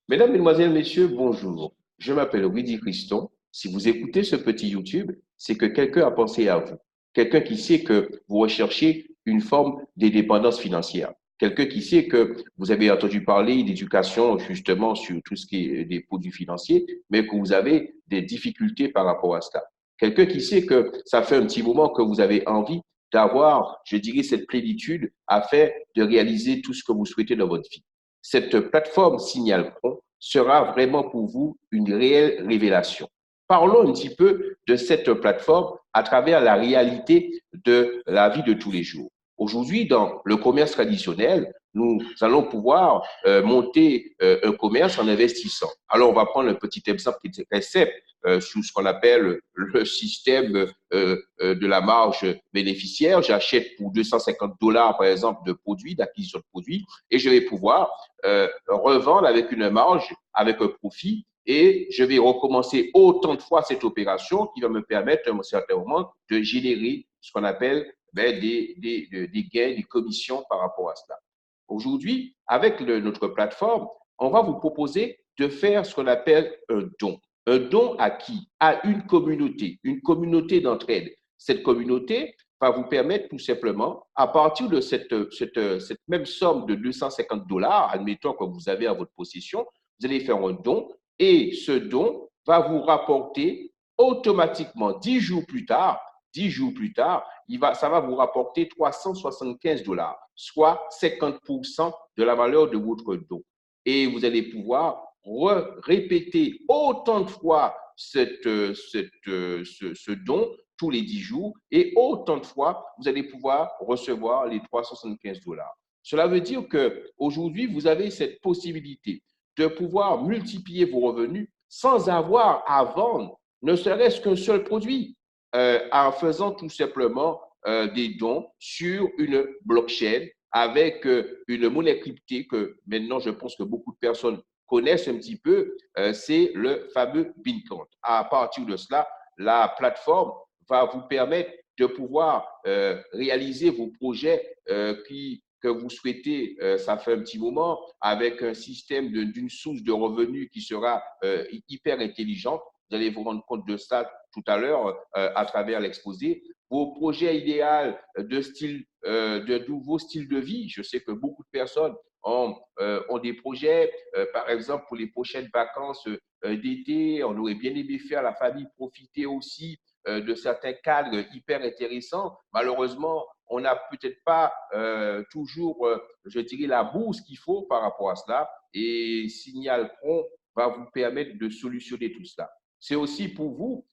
Mesdames, Mesdemoiselles, Messieurs, bonjour. Je m'appelle Rudy Christon. Si vous écoutez ce petit YouTube, c'est que quelqu'un a pensé à vous. Quelqu'un qui sait que vous recherchez une forme d'indépendance financière. Quelqu'un qui sait que vous avez entendu parler d'éducation justement sur tout ce qui est des produits financiers, mais que vous avez des difficultés par rapport à cela. Quelqu'un qui sait que ça fait un petit moment que vous avez envie d'avoir, je dirais, cette plénitude afin de réaliser tout ce que vous souhaitez dans votre vie. Cette plateforme Signal Pro sera vraiment pour vous une réelle révélation. Parlons un petit peu de cette plateforme à travers la réalité de la vie de tous les jours. Aujourd'hui, dans le commerce traditionnel, nous allons pouvoir monter un commerce en investissant. Alors, on va prendre un petit exemple qui est très simple sous ce qu'on appelle le système de la marge bénéficiaire. J'achète pour 250 dollars, par exemple, de produits, d'acquisition de produits, et je vais pouvoir revendre avec une marge, avec un profit, et je vais recommencer autant de fois cette opération qui va me permettre à un certain moment de générer ce qu'on appelle des gains, des commissions par rapport à cela. Aujourd'hui, avec notre plateforme, on va vous proposer de faire ce qu'on appelle un don. Un don à qui? À une communauté d'entraide. Cette communauté va vous permettre tout simplement, à partir de cette même somme de 250 dollars, admettons que vous avez à votre possession, vous allez faire un don et ce don va vous rapporter automatiquement 10 jours plus tard, ça va vous rapporter 375 dollars, soit 50% de la valeur de votre don. Et vous allez pouvoir répéter autant de fois ce don tous les 10 jours et autant de fois vous allez pouvoir recevoir les 375 dollars. Cela veut dire qu'aujourd'hui, vous avez cette possibilité de pouvoir multiplier vos revenus sans avoir à vendre ne serait-ce qu'un seul produit en faisant tout simplement des dons sur une blockchain avec une monnaie cryptée que maintenant je pense que beaucoup de personnes connaissent un petit peu, c'est le fameux Bitcoin. À partir de cela, la plateforme va vous permettre de pouvoir réaliser vos projets que vous souhaitez, ça fait un petit moment, avec un système d'une source de revenus qui sera hyper intelligente. Vous allez vous rendre compte de ça tout à l'heure à travers l'exposé. Vos projets idéaux de nouveaux styles de vie. Je sais que beaucoup de personnes ont des projets, par exemple pour les prochaines vacances d'été, on aurait bien aimé faire la famille profiter aussi de certains cadres hyper intéressants. Malheureusement, on n'a peut-être pas toujours, je dirais, la bourse qu'il faut par rapport à cela. Et Signal Pro va vous permettre de solutionner tout cela. C'est aussi pour vous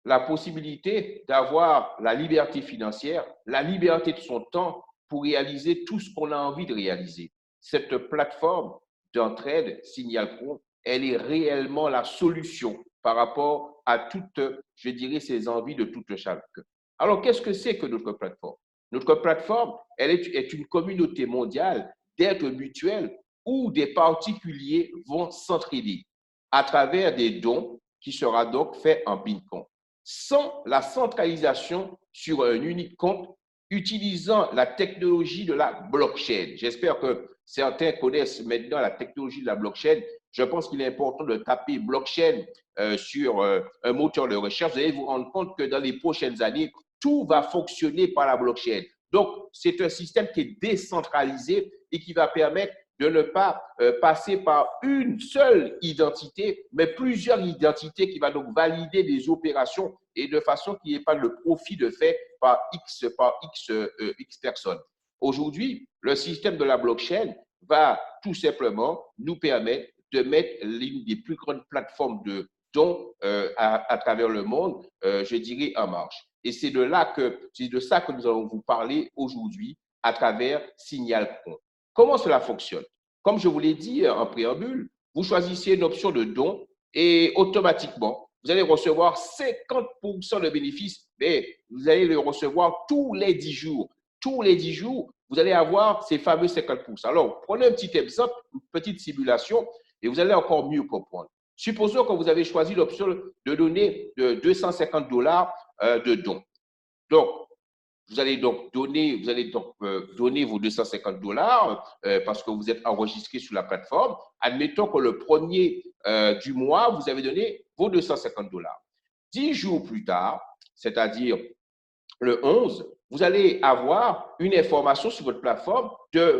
la possibilité d'avoir la liberté financière, la liberté de son temps pour réaliser tout ce qu'on a envie de réaliser. Cette plateforme d'entraide, Signal Pro, elle est réellement la solution par rapport à toutes, je dirais, ces envies de toute chacun. Alors, qu'est-ce que c'est que notre plateforme? Notre plateforme, elle est une communauté mondiale d'aide mutuelle où des particuliers vont s'entraider à travers des dons qui sera donc fait en Bitcoin sans la centralisation sur un unique compte utilisant la technologie de la blockchain. J'espère que certains connaissent maintenant la technologie de la blockchain. Je pense qu'il est important de taper blockchain sur un moteur de recherche. Vous allez vous rendre compte que dans les prochaines années, tout va fonctionner par la blockchain. Donc, c'est un système qui est décentralisé et qui va permettre de ne pas passer par une seule identité, mais plusieurs identités qui va donc valider les opérations et de façon qu'il n'y ait pas le profit de fait par X personnes. Aujourd'hui, le système de la blockchain va tout simplement nous permettre de mettre l'une des plus grandes plateformes de dons à travers le monde, je dirais, en marche. Et c'est de ça que nous allons vous parler aujourd'hui à travers Signal Pro. Comment cela fonctionne? Comme je vous l'ai dit en préambule, vous choisissez une option de don et automatiquement, vous allez recevoir 50% de bénéfices, mais vous allez le recevoir tous les 10 jours. Tous les 10 jours, vous allez avoir ces fameux 50%. Alors, prenez un petit exemple, une petite simulation, et vous allez encore mieux comprendre. Supposons que vous avez choisi l'option de donner de 250 dollars de don. Donc, vous allez donc donner vos 250 dollars parce que vous êtes enregistré sur la plateforme. Admettons que le premier du mois, vous avez donné vos 250 dollars. 10 jours plus tard, c'est-à-dire le 11, vous allez avoir une information sur votre plateforme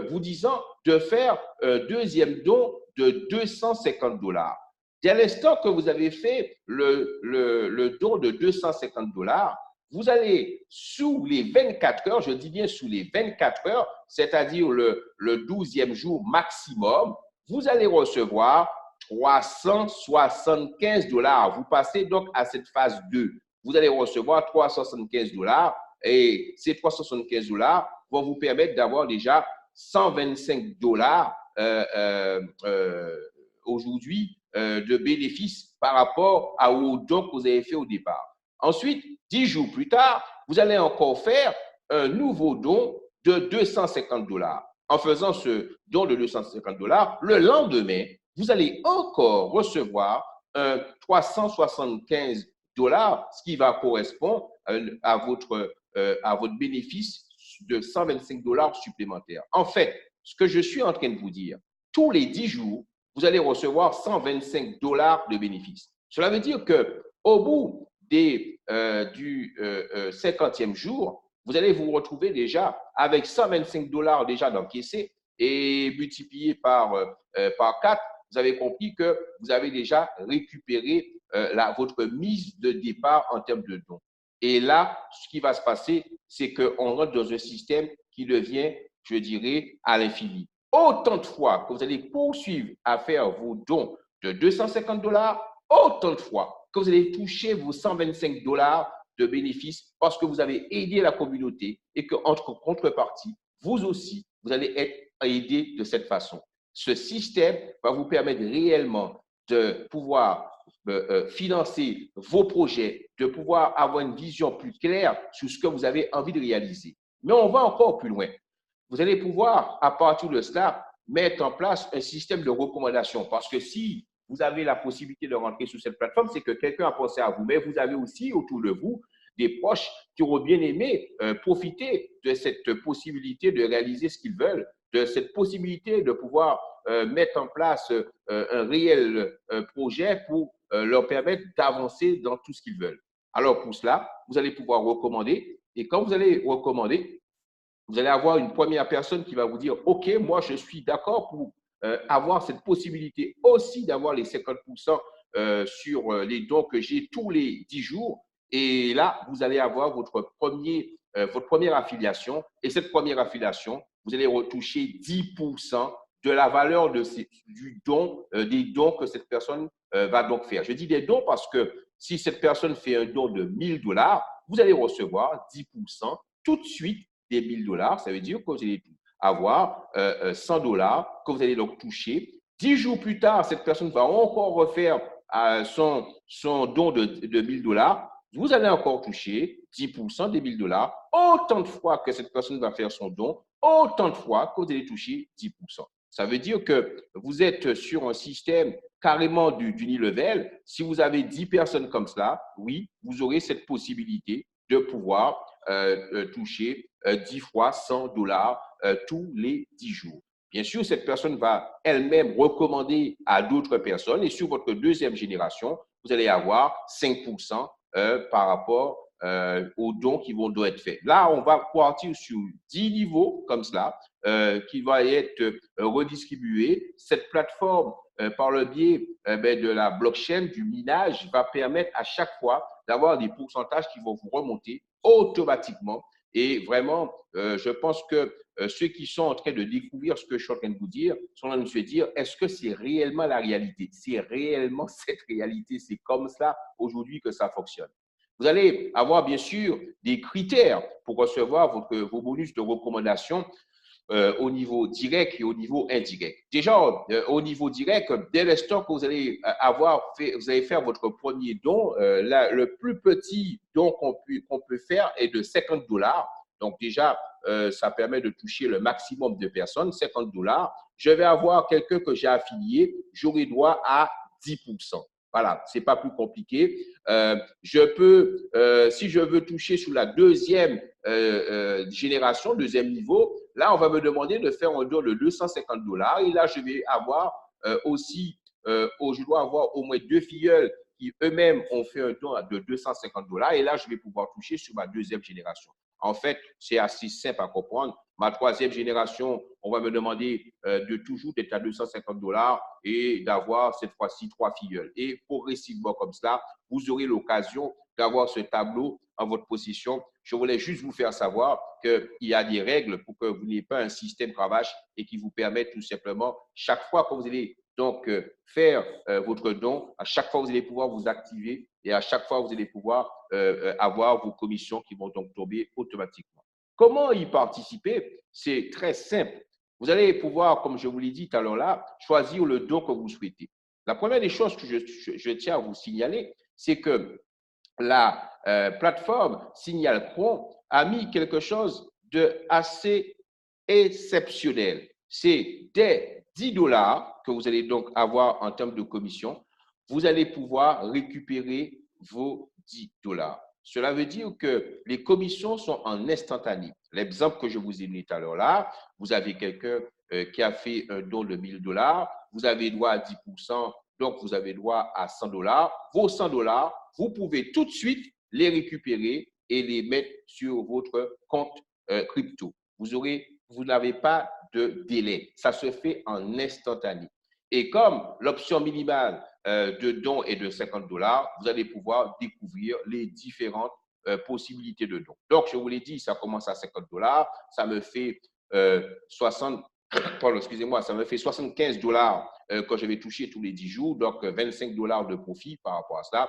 vous disant de faire un deuxième don de 250 dollars. Dès l'instant que vous avez fait le don de 250 dollars, vous allez, sous les 24 heures, je dis bien sous les 24 heures, c'est-à-dire le 12e jour maximum, vous allez recevoir 375 dollars. Vous passez donc à cette phase 2. Vous allez recevoir 375 dollars et ces 375 dollars vont vous permettre d'avoir déjà 125 dollars aujourd'hui de bénéfices par rapport aux dons que vous avez fait au départ. Ensuite, 10 jours plus tard, vous allez encore faire un nouveau don de 250 dollars. En faisant ce don de 250 dollars, le lendemain, vous allez encore recevoir un 375 dollars, ce qui va correspondre à votre bénéfice de 125 dollars supplémentaires. En fait, ce que je suis en train de vous dire, tous les 10 jours, vous allez recevoir 125 dollars de bénéfices. Cela veut dire qu'au bout du 50e jour, vous allez vous retrouver déjà avec 125 dollars déjà d'encaissé et multiplié par 4, vous avez compris que vous avez déjà récupéré votre mise de départ en termes de dons. Et là, ce qui va se passer, c'est qu'on rentre dans un système qui devient, je dirais, à l'infini. Autant de fois que vous allez poursuivre à faire vos dons de 250 dollars, autant de fois que vous allez toucher vos 125 dollars de bénéfices parce que vous avez aidé la communauté et qu'en contrepartie, vous aussi, vous allez être aidé de cette façon. Ce système va vous permettre réellement de pouvoir financer vos projets, de pouvoir avoir une vision plus claire sur ce que vous avez envie de réaliser. Mais on va encore plus loin. Vous allez pouvoir, à partir de cela, mettre en place un système de recommandation. Parce que si vous avez la possibilité de rentrer sur cette plateforme, c'est que quelqu'un a pensé à vous. Mais vous avez aussi autour de vous des proches qui auraient bien aimé profiter de cette possibilité de réaliser ce qu'ils veulent, de cette possibilité de pouvoir mettre en place un réel projet pour leur permettre d'avancer dans tout ce qu'ils veulent. Alors pour cela, vous allez pouvoir recommander. Et quand vous allez recommander, vous allez avoir une première personne qui va vous dire, OK, moi, je suis d'accord pour avoir cette possibilité aussi d'avoir les 50% sur les dons que j'ai tous les 10 jours. Et là, vous allez avoir votre première affiliation. Et cette première affiliation, vous allez retoucher 10% de la valeur du don, des dons que cette personne va donc faire. Je dis des dons parce que si cette personne fait un don de 1000 dollars, vous allez recevoir 10% tout de suite des 1000 dollars. Ça veut dire que vous allez avoir 100 dollars que vous allez donc toucher. 10 jours plus tard, cette personne va encore refaire son don de 1000 dollars. Vous allez encore toucher 10% des 1000 dollars. Autant de fois que cette personne va faire son don, autant de fois que vous allez toucher 10%. Ça veut dire que vous êtes sur un système carrément du level. Si vous avez 10 personnes comme cela, oui, vous aurez cette possibilité de pouvoir toucher 10 fois 100 dollars tous les 10 jours. Bien sûr, cette personne va elle-même recommander à d'autres personnes et sur votre deuxième génération, vous allez avoir 5% par rapport aux dons qui vont devoir être faits. Là, on va partir sur 10 niveaux comme cela qui va être redistribué. Cette plateforme, par le biais de la blockchain, du minage, va permettre à chaque fois d'avoir des pourcentages qui vont vous remonter automatiquement. Et vraiment, je pense que ceux qui sont en train de découvrir ce que je suis en train de vous dire sont en train de se dire, est-ce que c'est réellement la réalité? C'est réellement cette réalité, c'est comme ça aujourd'hui que ça fonctionne. Vous allez avoir bien sûr des critères pour recevoir vos bonus de recommandation au niveau direct et au niveau indirect. Déjà, au niveau direct, dès l'instant que vous allez vous allez faire votre premier don, le plus petit don qu'on peut faire est de 50 dollars. Donc déjà, ça permet de toucher le maximum de personnes, 50 dollars. Je vais avoir quelqu'un que j'ai affilié, j'aurai droit à 10%. Voilà, c'est pas plus compliqué. Je peux, si je veux toucher sur la deuxième génération, deuxième niveau, là, on va me demander de faire un don de $250. Et là, je vais avoir aussi, je dois avoir au moins 2 filleuls qui eux-mêmes ont fait un don de $250. Et là, je vais pouvoir toucher sur ma deuxième génération. En fait, c'est assez simple à comprendre. Ma troisième génération, on va me demander de toujours être à $250 et d'avoir cette fois-ci 3 filleuls. Et progressivement comme ça, vous aurez l'occasion d'avoir ce tableau en votre possession. Je voulais juste vous faire savoir qu'il y a des règles pour que vous n'ayez pas un système cravache et qui vous permettent tout simplement, chaque fois que vous allez donc faire votre don, à chaque fois vous allez pouvoir vous activer et à chaque fois vous allez pouvoir avoir vos commissions qui vont donc tomber automatiquement. Comment y participer? C'est très simple. Vous allez pouvoir, comme je vous l'ai dit tout à l'heure là, choisir le don que vous souhaitez. La première des choses que je tiens à vous signaler, c'est que la plateforme Signal Pro a mis quelque chose de assez exceptionnel. C'est dès $10 que vous allez donc avoir en termes de commission, vous allez pouvoir récupérer vos $10. Cela veut dire que les commissions sont en instantané. L'exemple que je vous ai donné tout à l'heure là, vous avez quelqu'un qui a fait un don de $1000, vous avez droit à 10%, donc vous avez droit à $100. Vos $100, vous pouvez tout de suite les récupérer et les mettre sur votre compte crypto. Vous n'avez pas de délai. Ça se fait en instantané. Et comme l'option minimale de don est de $50, vous allez pouvoir découvrir les différentes possibilités de don. Donc, je vous l'ai dit, ça commence à $50. Ça me fait 60, pardon, excusez-moi, ça me fait $75 que je vais toucher tous les 10 jours, donc $25 de profit par rapport à ça.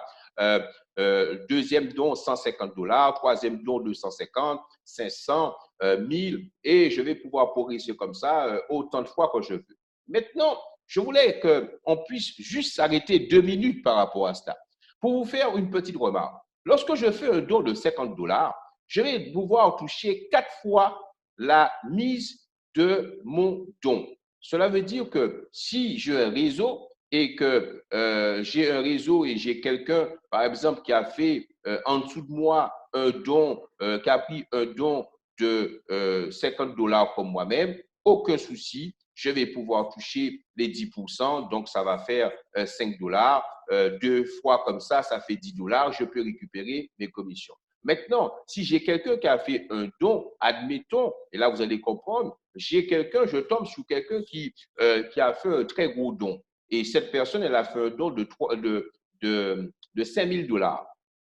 Deuxième don, $150, troisième don, 250, 500, 1000, et je vais pouvoir progresser comme ça autant de fois que je veux. Maintenant, je voulais qu'on puisse juste s'arrêter 2 minutes par rapport à ça. Pour vous faire une petite remarque, lorsque je fais un don de $50, je vais pouvoir toucher 4 fois la mise de mon don. Cela veut dire que si j'ai un réseau et que j'ai un réseau et j'ai quelqu'un, par exemple, qui a fait en dessous de moi un don, qui a pris un don de $50 comme moi-même, aucun souci, je vais pouvoir toucher les 10%, donc ça va faire $5. 2 fois comme ça fait $10, je peux récupérer mes commissions. Maintenant, si j'ai quelqu'un qui a fait un don, admettons, et là vous allez comprendre, je tombe sur quelqu'un qui a fait un très gros don. Et cette personne, elle a fait un don de $5000.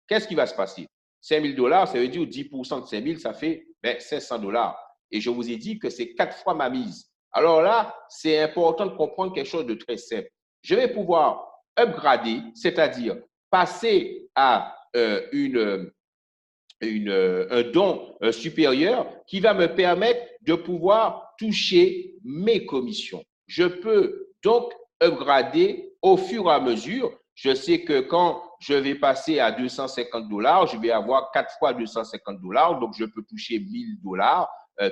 Qu'est-ce qui va se passer? $5000, ça veut dire 10% de 5000, ça fait $500. Et je vous ai dit que c'est 4 fois ma mise. Alors là, c'est important de comprendre quelque chose de très simple. Je vais pouvoir upgrader, c'est-à-dire passer à un don supérieur qui va me permettre de pouvoir toucher mes commissions. Je peux donc upgrader au fur et à mesure. Je sais que quand je vais passer à $250, je vais avoir 4 fois $250, donc je peux toucher $1000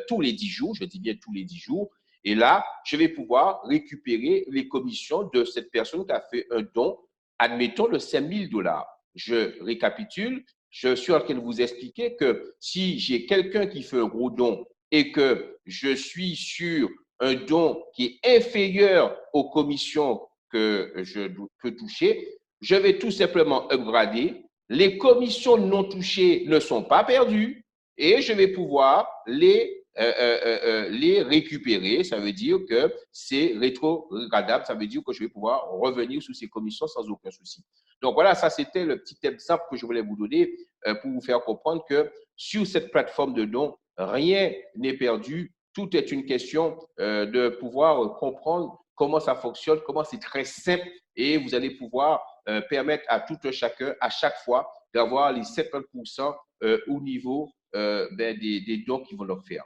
tous les 10 jours, je dis bien tous les 10 jours. Et là, je vais pouvoir récupérer les commissions de cette personne qui a fait un don, admettons, de $5000. Je récapitule, je suis en train de vous expliquer que si j'ai quelqu'un qui fait un gros don et que je suis sur un don qui est inférieur aux commissions que je peux toucher, je vais tout simplement upgrader. Les commissions non touchées ne sont pas perdues et je vais pouvoir les récupérer. Ça veut dire que c'est rétrogradable. Ça veut dire que je vais pouvoir revenir sur ces commissions sans aucun souci. Donc voilà, ça c'était le petit exemple que je voulais vous donner pour vous faire comprendre que sur cette plateforme de dons, rien n'est perdu. Tout est une question de pouvoir comprendre comment ça fonctionne, comment c'est très simple et vous allez pouvoir permettre à tout un chacun, à chaque fois, d'avoir les 50% au niveau des dons qu'ils vont leur faire.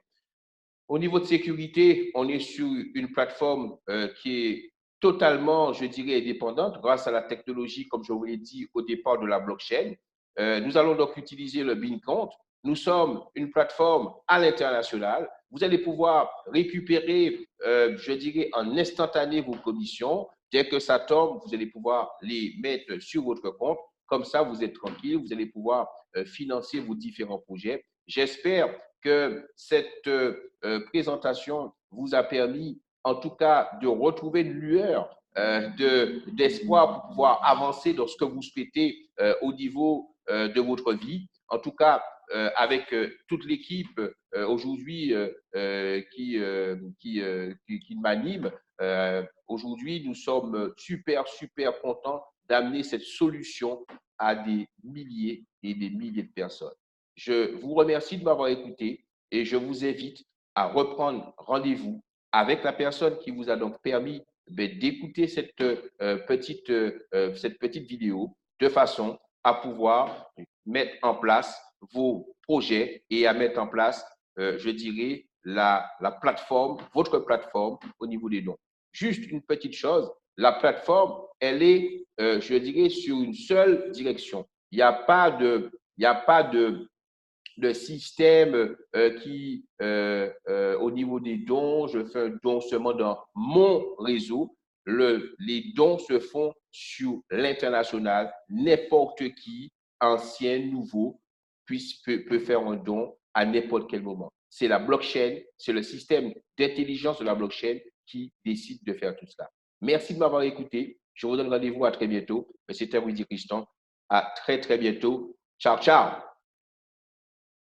Au niveau de sécurité, on est sur une plateforme qui est totalement, je dirais, indépendante grâce à la technologie, comme je vous l'ai dit au départ, de la blockchain. Nous allons donc utiliser le BinCount. Nous sommes une plateforme à l'international. Vous allez pouvoir récupérer, je dirais, en instantané vos commissions Dès que ça tombe, vous allez pouvoir les mettre sur votre compte. Comme ça, vous êtes tranquille, vous allez pouvoir financer vos différents projets. J'espère que cette présentation vous a permis, en tout cas, de retrouver une lueur d'espoir pour pouvoir avancer dans ce que vous souhaitez au niveau de votre vie. En tout cas, avec toute l'équipe aujourd'hui qui m'anime, aujourd'hui, nous sommes super, super contents d'amener cette solution à des milliers et des milliers de personnes. Je vous remercie de m'avoir écouté et je vous invite à reprendre rendez-vous avec la personne qui vous a donc permis d'écouter cette petite vidéo de façon à pouvoir mettre en place vos projets et à mettre en place, je dirais, la plateforme, votre plateforme au niveau des dons. Juste une petite chose, la plateforme, elle est, je dirais, sur une seule direction. Il n'y a pas de système au niveau des dons, je fais un don seulement dans mon réseau. Les dons se font sur l'international. N'importe qui, ancien, nouveau, peut faire un don à n'importe quel moment. C'est la blockchain, c'est le système d'intelligence de la blockchain qui décide de faire tout cela. Merci de m'avoir écouté. Je vous donne rendez-vous à très bientôt. C'était Rudy Christian. À très, très bientôt. Ciao, ciao.